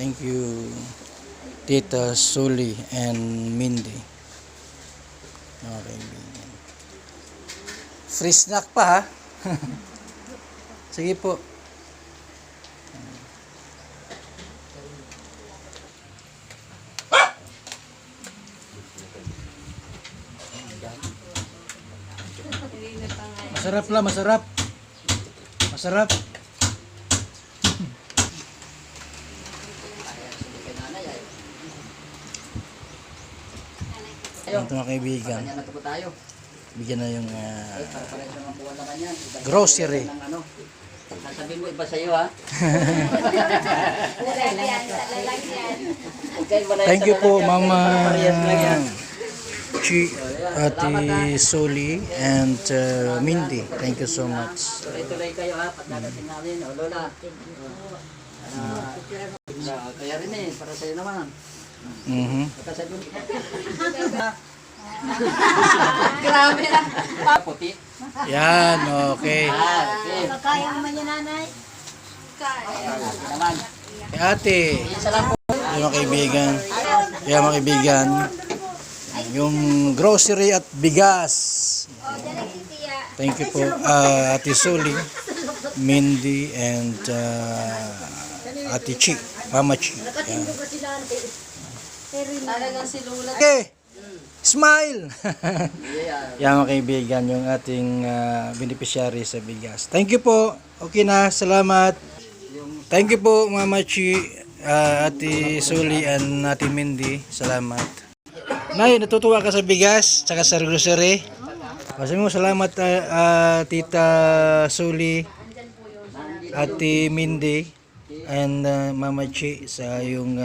Thank you, Tita Suli and Mindy. Okay. Free snack pa ha. Sige po. Masarap lang, masarap. Masarap. Ito mga kaibigan. Bigyan na yung grocery. Sasabihin mo iba sa'yo ha. Thank you po Mama Chi, Ate Soli and Mindy. Thank you so much. Tuloy-tuloy kayo ha. Pagdadating namin. O Lola. Kaya rin eh. Para sa'yo naman. Pagkasabihin. Grabe na. Puti. Yan, okay. Kaya naman yan, nanay. Naman. Ate, Isa lang po. yung mga kaibigan. Yan mga kaibigan. Yung grocery at bigas. Thank you po Ate Soli, Mindy and Ate Chi, Mama Chi. Yan. Talagang si Lula. Okay. Smile! Yan mga kaibigan, yung ating beneficiary sa bigas. Thank you po. Okay na, salamat. Thank you po Mama Chi, Ate Suli and Ate Mindy. Salamat. Nay, natutuwa ka sa bigas tsaka sa grocery. Kasi mo salamat Tita Suli, Ate Mindy and Mama Chi sa yung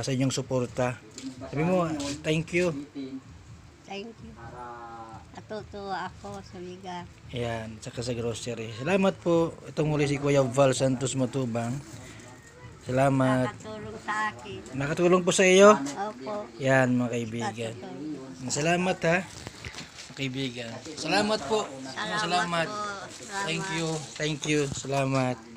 sa inyong suporta. Sabi mo, thank you. Thank you. Natutuwa ako sa bigas. Ayan, tsaka sa grocery. Salamat po. Itong muli si Kuya Val Santos Matubang. Salamat. Nakatulong sa akin. Nakatulong po sa iyo? Opo. Yan mga kaibigan. Salamat ha. Mga kaibigan. Salamat po. Salamat. po. Thank you. Thank you. Salamat.